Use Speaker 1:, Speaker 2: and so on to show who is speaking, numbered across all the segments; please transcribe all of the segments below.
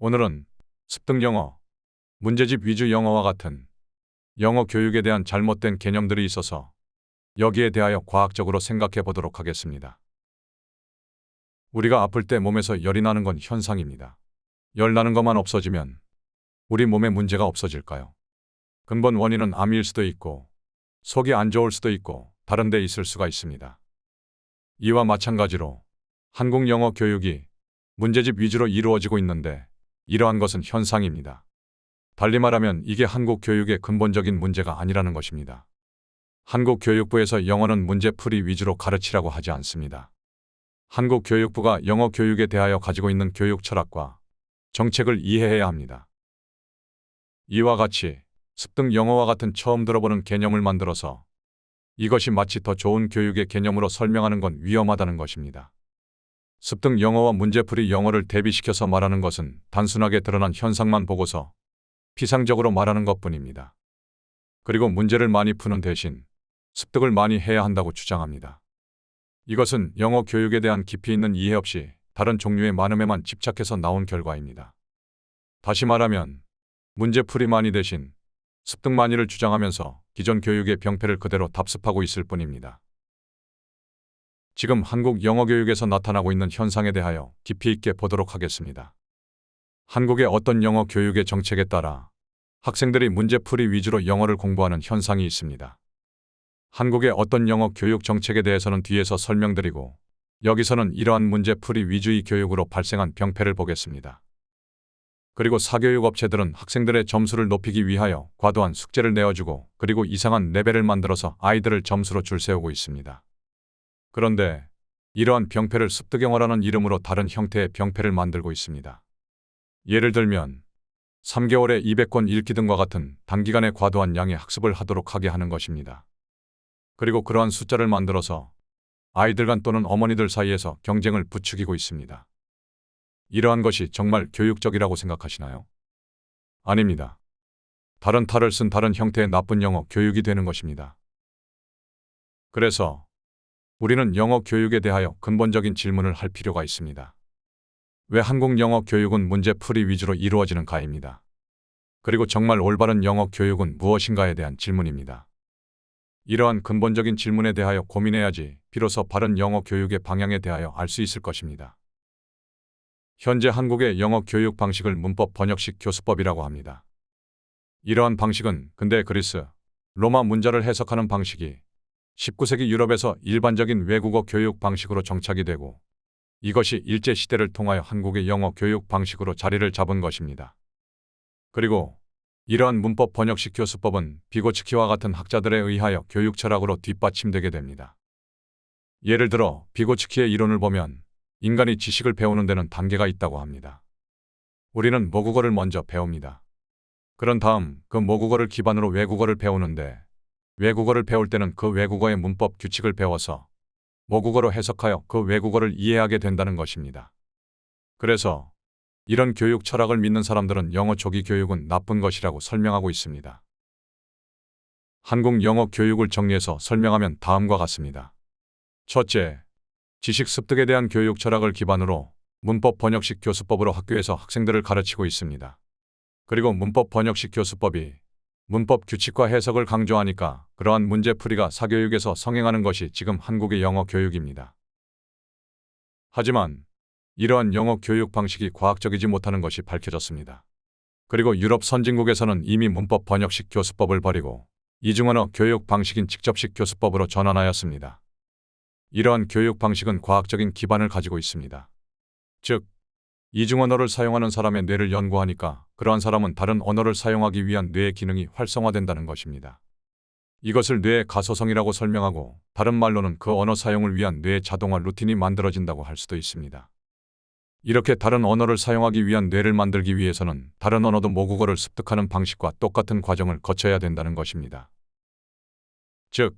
Speaker 1: 오늘은 습득 영어, 문제집 위주 영어와 같은 영어 교육에 대한 잘못된 개념들이 있어서 여기에 대하여 과학적으로 생각해 보도록 하겠습니다. 우리가 아플 때 몸에서 열이 나는 건 현상입니다. 열 나는 것만 없어지면 우리 몸에 문제가 없어질까요? 근본 원인은 암일 수도 있고 속이 안 좋을 수도 있고 다른 데 있을 수가 있습니다. 이와 마찬가지로 한국 영어 교육이 문제집 위주로 이루어지고 있는데 이러한 것은 현상입니다. 달리 말하면 이게 한국 교육의 근본적인 문제가 아니라는 것입니다. 한국 교육부에서 영어는 문제풀이 위주로 가르치라고 하지 않습니다. 한국 교육부가 영어 교육에 대하여 가지고 있는 교육 철학과 정책을 이해해야 합니다. 이와 같이 습득 영어와 같은 처음 들어보는 개념을 만들어서 이것이 마치 더 좋은 교육의 개념으로 설명하는 건 위험하다는 것입니다. 습득 영어와 문제풀이 영어를 대비시켜서 말하는 것은 단순하게 드러난 현상만 보고서 피상적으로 말하는 것뿐입니다. 그리고 문제를 많이 푸는 대신 습득을 많이 해야 한다고 주장합니다. 이것은 영어 교육에 대한 깊이 있는 이해 없이 다른 종류의 많음에만 집착해서 나온 결과입니다. 다시 말하면 문제풀이만이 대신 습득만이를 주장하면서 기존 교육의 병폐를 그대로 답습하고 있을 뿐입니다. 지금 한국 영어 교육에서 나타나고 있는 현상에 대하여 깊이 있게 보도록 하겠습니다. 한국의 어떤 영어 교육의 정책에 따라 학생들이 문제풀이 위주로 영어를 공부하는 현상이 있습니다. 한국의 어떤 영어 교육 정책에 대해서는 뒤에서 설명드리고 여기서는 이러한 문제풀이 위주의 교육으로 발생한 병폐를 보겠습니다. 그리고 사교육 업체들은 학생들의 점수를 높이기 위하여 과도한 숙제를 내어주고 그리고 이상한 레벨을 만들어서 아이들을 점수로 줄 세우고 있습니다. 그런데 이러한 병폐를 습득영어라는 이름으로 다른 형태의 병폐를 만들고 있습니다. 예를 들면 3개월에 200권 읽기 등과 같은 단기간에 과도한 양의 학습을 하도록 하게 하는 것입니다. 그리고 그러한 숫자를 만들어서 아이들 간 또는 어머니들 사이에서 경쟁을 부추기고 있습니다. 이러한 것이 정말 교육적이라고 생각하시나요? 아닙니다. 다른 탈을 쓴 다른 형태의 나쁜 영어 교육이 되는 것입니다. 그래서 우리는 영어 교육에 대하여 근본적인 질문을 할 필요가 있습니다. 왜 한국 영어 교육은 문제풀이 위주로 이루어지는가입니다. 그리고 정말 올바른 영어 교육은 무엇인가에 대한 질문입니다. 이러한 근본적인 질문에 대하여 고민해야지 비로소 바른 영어 교육의 방향에 대하여 알 수 있을 것입니다. 현재 한국의 영어 교육 방식을 문법 번역식 교수법이라고 합니다. 이러한 방식은 근대 그리스, 로마 문자를 해석하는 방식이 19세기 유럽에서 일반적인 외국어 교육 방식으로 정착이 되고 이것이 일제시대를 통하여 한국의 영어 교육 방식으로 자리를 잡은 것입니다. 그리고 이러한 문법 번역식 교수법은 비고츠키와 같은 학자들에 의하여 교육 철학으로 뒷받침되게 됩니다. 예를 들어 비고츠키의 이론을 보면 인간이 지식을 배우는 데는 단계가 있다고 합니다. 우리는 모국어를 먼저 배웁니다. 그런 다음 그 모국어를 기반으로 외국어를 배우는데 외국어를 배울 때는 그 외국어의 문법 규칙을 배워서 모국어로 해석하여 그 외국어를 이해하게 된다는 것입니다. 그래서 이런 교육 철학을 믿는 사람들은 영어 초기 교육은 나쁜 것이라고 설명하고 있습니다. 한국 영어 교육을 정리해서 설명하면 다음과 같습니다. 첫째, 지식 습득에 대한 교육 철학을 기반으로 문법 번역식 교수법으로 학교에서 학생들을 가르치고 있습니다. 그리고 문법 번역식 교수법이 문법 규칙과 해석을 강조하니까 그러한 문제풀이가 사교육에서 성행하는 것이 지금 한국의 영어 교육입니다. 하지만 이러한 영어 교육 방식이 과학적이지 못하는 것이 밝혀졌습니다. 그리고 유럽 선진국에서는 이미 문법 번역식 교수법을 버리고 이중언어 교육 방식인 직접식 교수법으로 전환하였습니다. 이러한 교육 방식은 과학적인 기반을 가지고 있습니다. 즉, 이중언어를 사용하는 사람의 뇌를 연구하니까 그러한 사람은 다른 언어를 사용하기 위한 뇌의 기능이 활성화된다는 것입니다. 이것을 뇌의 가소성이라고 설명하고 다른 말로는 그 언어 사용을 위한 뇌의 자동화 루틴이 만들어진다고 할 수도 있습니다. 이렇게 다른 언어를 사용하기 위한 뇌를 만들기 위해서는 다른 언어도 모국어를 습득하는 방식과 똑같은 과정을 거쳐야 된다는 것입니다. 즉,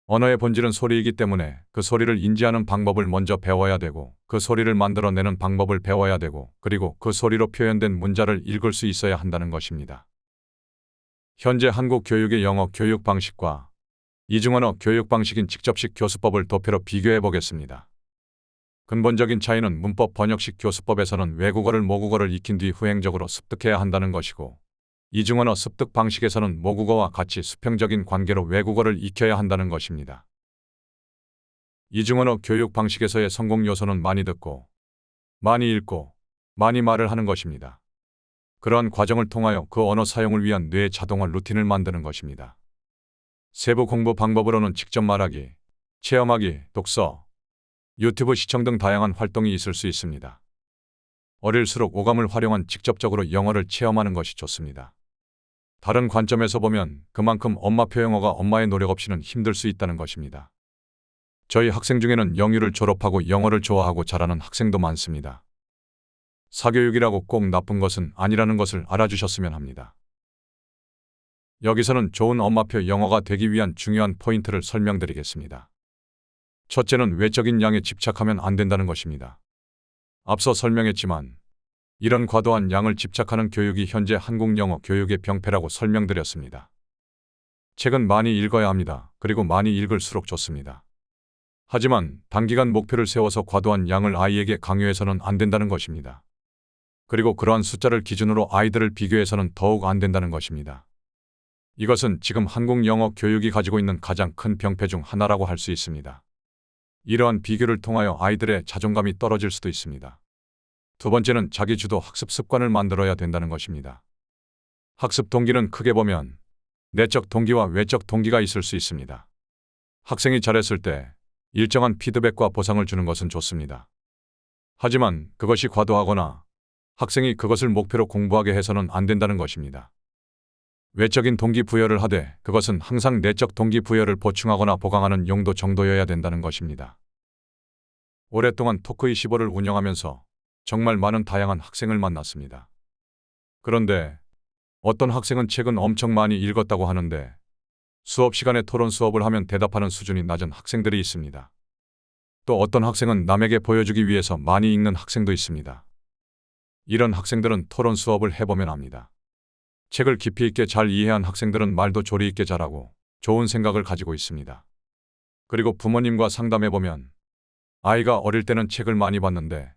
Speaker 1: 언어의 본질은 소리이기 때문에 그 소리를 인지하는 방법을 먼저 배워야 되고 그 소리를 만들어내는 방법을 배워야 되고 그리고 그 소리로 표현된 문자를 읽을 수 있어야 한다는 것입니다. 현재 한국 교육의 영어 교육 방식과 이중언어 교육 방식인 직접식 교수법을 도표로 비교해 보겠습니다. 근본적인 차이는 문법 번역식 교수법에서는 외국어를 모국어를 익힌 뒤 후행적으로 습득해야 한다는 것이고, 이중언어 습득 방식에서는 모국어와 같이 수평적인 관계로 외국어를 익혀야 한다는 것입니다. 이중언어 교육 방식에서의 성공 요소는 많이 듣고, 많이 읽고, 많이 말을 하는 것입니다. 그러한 과정을 통하여 그 언어 사용을 위한 뇌 자동화 루틴을 만드는 것입니다. 세부 공부 방법으로는 직접 말하기, 체험하기, 독서, 유튜브 시청 등 다양한 활동이 있을 수 있습니다. 어릴수록 오감을 활용한 직접적으로 영어를 체험하는 것이 좋습니다. 다른 관점에서 보면 그만큼 엄마표 영어가 엄마의 노력 없이는 힘들 수 있다는 것입니다. 저희 학생 중에는 영유를 졸업하고 영어를 좋아하고 잘하는 학생도 많습니다. 사교육이라고 꼭 나쁜 것은 아니라는 것을 알아주셨으면 합니다. 여기서는 좋은 엄마표 영어가 되기 위한 중요한 포인트를 설명드리겠습니다. 첫째는 외적인 양에 집착하면 안 된다는 것입니다. 앞서 설명했지만 이런 과도한 양을 집착하는 교육이 현재 한국 영어 교육의 병폐라고 설명드렸습니다. 책은 많이 읽어야 합니다. 그리고 많이 읽을수록 좋습니다. 하지만 단기간 목표를 세워서 과도한 양을 아이에게 강요해서는 안 된다는 것입니다. 그리고 그러한 숫자를 기준으로 아이들을 비교해서는 더욱 안 된다는 것입니다. 이것은 지금 한국 영어 교육이 가지고 있는 가장 큰 병폐 중 하나라고 할 수 있습니다. 이러한 비교를 통하여 아이들의 자존감이 떨어질 수도 있습니다. 두 번째는 자기주도 학습 습관을 만들어야 된다는 것입니다. 학습 동기는 크게 보면 내적 동기와 외적 동기가 있을 수 있습니다. 학생이 잘했을 때 일정한 피드백과 보상을 주는 것은 좋습니다. 하지만 그것이 과도하거나 학생이 그것을 목표로 공부하게 해서는 안 된다는 것입니다. 외적인 동기부여를 하되 그것은 항상 내적 동기부여를 보충하거나 보강하는 용도 정도여야 된다는 것입니다. 오랫동안 토크25를 운영하면서 정말 많은 다양한 학생을 만났습니다. 그런데 어떤 학생은 책은 엄청 많이 읽었다고 하는데 수업 시간에 토론 수업을 하면 대답하는 수준이 낮은 학생들이 있습니다. 또 어떤 학생은 남에게 보여주기 위해서 많이 읽는 학생도 있습니다. 이런 학생들은 토론 수업을 해보면 압니다. 책을 깊이 있게 잘 이해한 학생들은 말도 조리 있게 잘하고 좋은 생각을 가지고 있습니다. 그리고 부모님과 상담해보면 아이가 어릴 때는 책을 많이 봤는데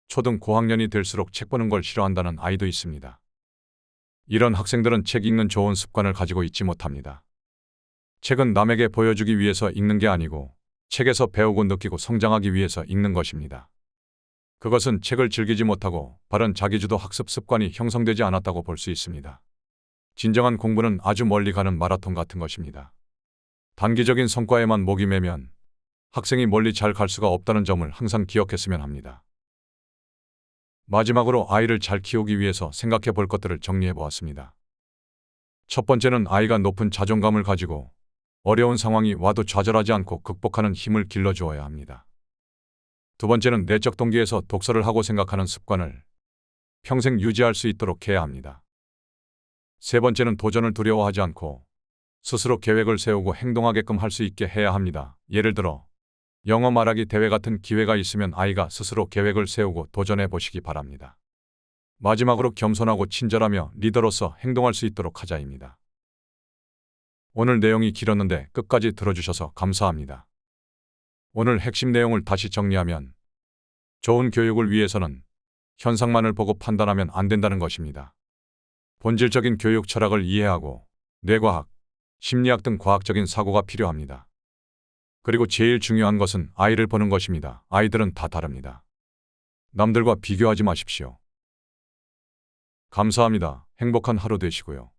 Speaker 1: 초등 고학년이 될수록 책 보는 걸 싫어한다는 아이도 있습니다. 이런 학생들은 책 읽는 좋은 습관을 가지고 있지 못합니다. 책은 남에게 보여주기 위해서 읽는 게 아니고 책에서 배우고 느끼고 성장하기 위해서 읽는 것입니다. 그것은 책을 즐기지 못하고 바른 자기주도 학습 습관이 형성되지 않았다고 볼 수 있습니다. 진정한 공부는 아주 멀리 가는 마라톤 같은 것입니다. 단기적인 성과에만 목이 매면 학생이 멀리 잘 갈 수가 없다는 점을 항상 기억했으면 합니다. 마지막으로 아이를 잘 키우기 위해서 생각해 볼 것들을 정리해 보았습니다. 첫 번째는 아이가 높은 자존감을 가지고 어려운 상황이 와도 좌절하지 않고 극복하는 힘을 길러주어야 합니다. 두 번째는 내적 동기에서 독서를 하고 생각하는 습관을 평생 유지할 수 있도록 해야 합니다. 세 번째는 도전을 두려워하지 않고 스스로 계획을 세우고 행동하게끔 할 수 있게 해야 합니다. 예를 들어 영어 말하기 대회 같은 기회가 있으면 아이가 스스로 계획을 세우고 도전해 보시기 바랍니다. 마지막으로 겸손하고 친절하며 리더로서 행동할 수 있도록 하자입니다. 오늘 내용이 길었는데 끝까지 들어주셔서 감사합니다. 오늘 핵심 내용을 다시 정리하면 좋은 교육을 위해서는 현상만을 보고 판단하면 안 된다는 것입니다. 본질적인 교육 철학을 이해하고 뇌과학, 심리학 등 과학적인 사고가 필요합니다. 그리고 제일 중요한 것은 아이를 보는 것입니다. 아이들은 다 다릅니다. 남들과 비교하지 마십시오. 감사합니다. 행복한 하루 되시고요.